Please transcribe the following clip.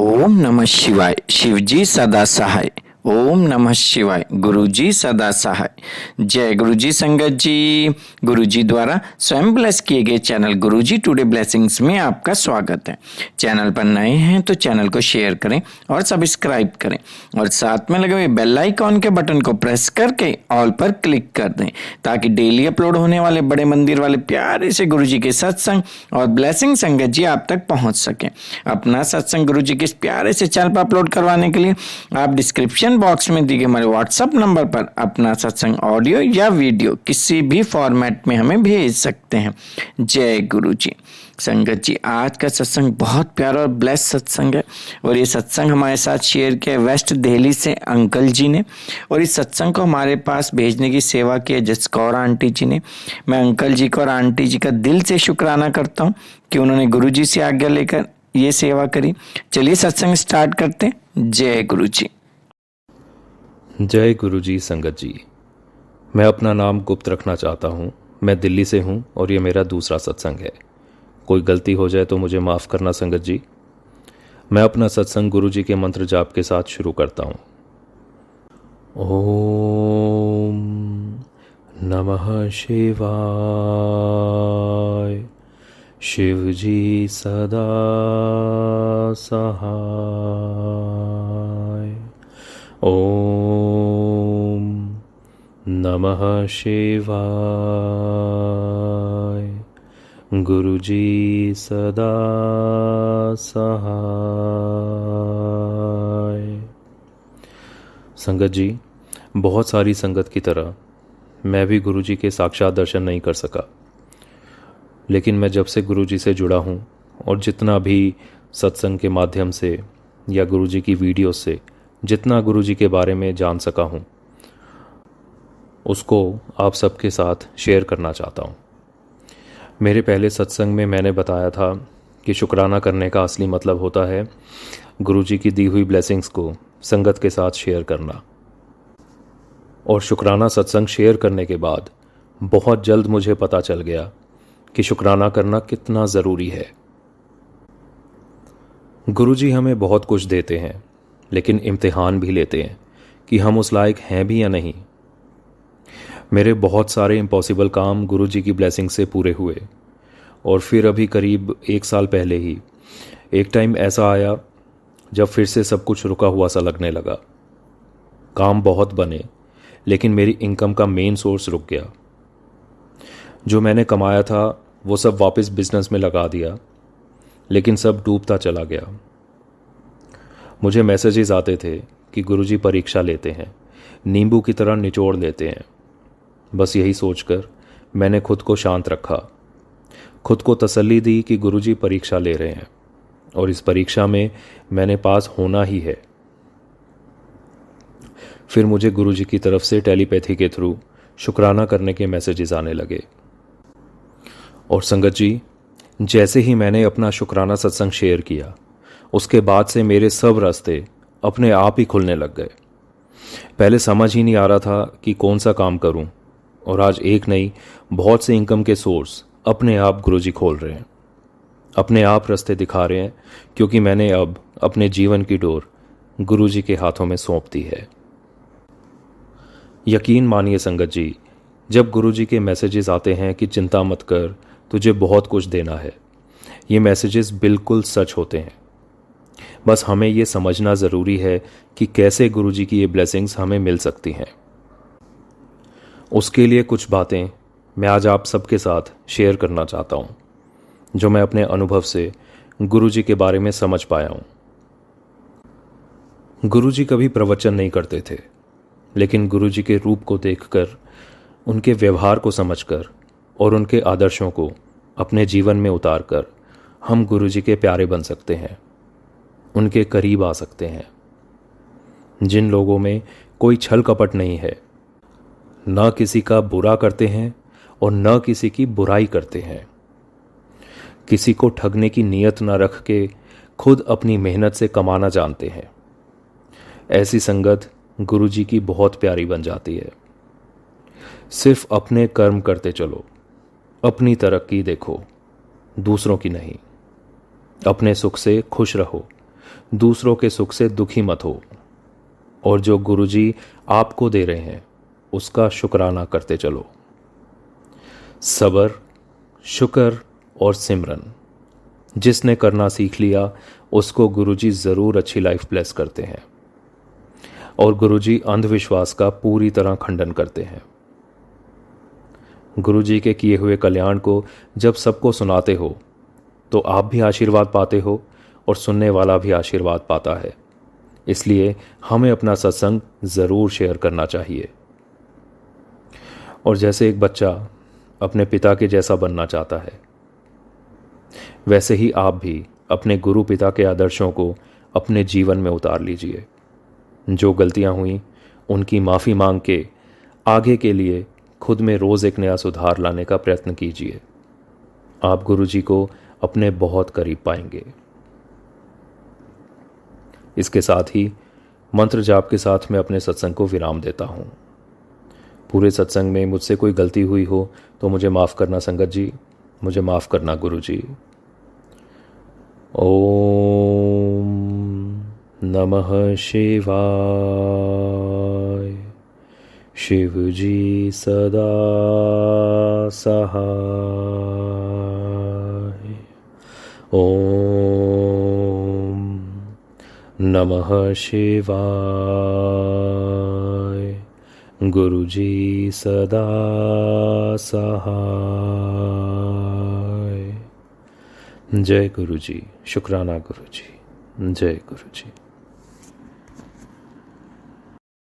ओम नमः शिवाय। शिवजी सदा सहाय। ओम नमः शिवाय। गुरुजी सदा सहाय। जय गुरुजी संगत जी। गुरुजी द्वारा स्वयं ब्लेस किए गए चैनल गुरुजी टुडे ब्लेसिंग्स में आपका स्वागत है। चैनल पर नए हैं तो चैनल को शेयर करें और सब्सक्राइब करें और साथ में लगे हुए बेल आइकॉन के बटन को प्रेस करके ऑल पर क्लिक कर दें ताकि डेली अपलोड होने वाले बड़े मंदिर वाले प्यारे से गुरुजी के सत्संग और ब्लेसिंग संगत जी आप तक पहुंच सके। अपना सत्संग गुरुजी के इस प्यारे से चैनल पर अपलोड करवाने के लिए आप डिस्क्रिप्शन बॉक्स में दिए गए हमारे व्हाट्सएप नंबर पर अपना सत्संग ऑडियो या वीडियो किसी भी फॉर्मेट में हमें भेज सकते हैं। जय गुरु जी। संगत जी, आज का सत्संग बहुत प्यारा और ब्लेस सत्संग है और ये सत्संग हमारे साथ शेयर किया वेस्ट दिल्ली से अंकल जी ने और इस सत्संग को हमारे पास भेजने की सेवा की है जसकौर आंटी जी ने। मैं अंकल जी को और आंटी जी का दिल से शुक्राना करता हूँ कि उन्होंने गुरु जी से आज्ञा लेकर ये सेवा करी। चलिए सत्संग स्टार्ट करते हैं। जय गुरु जी। जय गुरु जी संगत जी। मैं अपना नाम गुप्त रखना चाहता हूँ। मैं दिल्ली से हूँ और ये मेरा दूसरा सत्संग है। कोई गलती हो जाए तो मुझे माफ़ करना संगत जी। मैं अपना सत्संग गुरु जी के मंत्र जाप के साथ शुरू करता हूँ। ओम नमः शिवाय। शिव जी सदा सहाय। ओम नमः शिवाय। गुरु जी सदा सहाय। संगत जी, बहुत सारी संगत की तरह मैं भी गुरु जी के साक्षात दर्शन नहीं कर सका, लेकिन मैं जब से गुरु जी से जुड़ा हूँ और जितना भी सत्संग के माध्यम से या गुरु जी की वीडियो से जितना गुरु जी के बारे में जान सका हूँ उसको आप सबके साथ शेयर करना चाहता हूँ। मेरे पहले सत्संग में मैंने बताया था कि शुक्राना करने का असली मतलब होता है गुरु जी की दी हुई ब्लेसिंग्स को संगत के साथ शेयर करना। और शुक्राना सत्संग शेयर करने के बाद बहुत जल्द मुझे पता चल गया कि शुक्राना करना कितना ज़रूरी है। गुरु जी हमें बहुत कुछ देते हैं, लेकिन इम्तिहान भी लेते हैं कि हम उस लायक हैं भी या नहीं। मेरे बहुत सारे इम्पॉसिबल काम गुरु जी की ब्लेसिंग से पूरे हुए और फिर अभी करीब 1 साल पहले ही एक टाइम ऐसा आया जब फिर से सब कुछ रुका हुआ सा लगने लगा। काम बहुत बने, लेकिन मेरी इनकम का मेन सोर्स रुक गया। जो मैंने कमाया था वो सब वापस बिजनेस में लगा दिया, लेकिन सब डूबता चला गया। मुझे मैसेजेस आते थे कि गुरुजी परीक्षा लेते हैं, नींबू की तरह निचोड़ लेते हैं। बस यही सोचकर मैंने खुद को शांत रखा, खुद को तसल्ली दी कि गुरुजी परीक्षा ले रहे हैं और इस परीक्षा में मैंने पास होना ही है। फिर मुझे गुरुजी की तरफ से टेलीपैथी के थ्रू शुक्राना करने के मैसेजेस आने लगे। और संगत जी, जैसे ही मैंने अपना शुक्राना सत्संग शेयर किया, उसके बाद से मेरे सब रास्ते अपने आप ही खुलने लग गए। पहले समझ ही नहीं आ रहा था कि कौन सा काम करूं, और आज एक नहीं बहुत से इनकम के सोर्स अपने आप गुरुजी खोल रहे हैं, अपने आप रास्ते दिखा रहे हैं, क्योंकि मैंने अब अपने जीवन की डोर गुरुजी के हाथों में सौंप दी है। यकीन मानिए संगत जी, जब गुरुजी के मैसेजेस आते हैं कि चिंता मत कर, तुझे बहुत कुछ देना है, ये मैसेजेस बिल्कुल सच होते हैं। बस हमें ये समझना ज़रूरी है कि कैसे गुरुजी की ये ब्लेसिंग्स हमें मिल सकती हैं। उसके लिए कुछ बातें मैं आज आप सबके साथ शेयर करना चाहता हूँ, जो मैं अपने अनुभव से गुरुजी के बारे में समझ पाया हूँ। गुरुजी कभी प्रवचन नहीं करते थे, लेकिन गुरुजी के रूप को देखकर, उनके व्यवहार को समझकर और उनके आदर्शों को अपने जीवन में उतारकर हम गुरुजी के प्यारे बन सकते हैं, उनके करीब आ सकते हैं। जिन लोगों में कोई छल कपट नहीं है, न किसी का बुरा करते हैं और न किसी की बुराई करते हैं, किसी को ठगने की नीयत न रख के खुद अपनी मेहनत से कमाना जानते हैं, ऐसी संगत गुरुजी की बहुत प्यारी बन जाती है। सिर्फ अपने कर्म करते चलो, अपनी तरक्की देखो, दूसरों की नहीं। अपने सुख से खुश रहो, दूसरों के सुख से दुखी मत हो और जो गुरुजी आपको दे रहे हैं उसका शुक्राना करते चलो। सब्र, शुक्र और सिमरन जिसने करना सीख लिया उसको गुरुजी ज़रूर अच्छी लाइफ ब्लेस करते हैं और गुरुजी अंधविश्वास का पूरी तरह खंडन करते हैं। गुरुजी के किए हुए कल्याण को जब सबको सुनाते हो तो आप भी आशीर्वाद पाते हो और सुनने वाला भी आशीर्वाद पाता है। इसलिए हमें अपना सत्संग ज़रूर शेयर करना चाहिए। और जैसे एक बच्चा अपने पिता के जैसा बनना चाहता है, वैसे ही आप भी अपने गुरु पिता के आदर्शों को अपने जीवन में उतार लीजिए। जो गलतियां हुई उनकी माफ़ी मांग के आगे के लिए खुद में रोज़ एक नया सुधार लाने का प्रयत्न कीजिए। आप गुरुजी को अपने बहुत करीब पाएंगे। इसके साथ ही मंत्र जाप के साथ मैं अपने सत्संग को विराम देता हूँ। पूरे सत्संग में मुझसे कोई गलती हुई हो तो मुझे माफ़ करना संगत जी, मुझे माफ़ करना गुरुजी। ओम नमः शिवाय। शिव जी सदा सहाय। ओम नमः शिवाय। गुरुजी सदा सहाय। जय गुरुजी। शुक्राना गुरुजी। जय गुरुजी।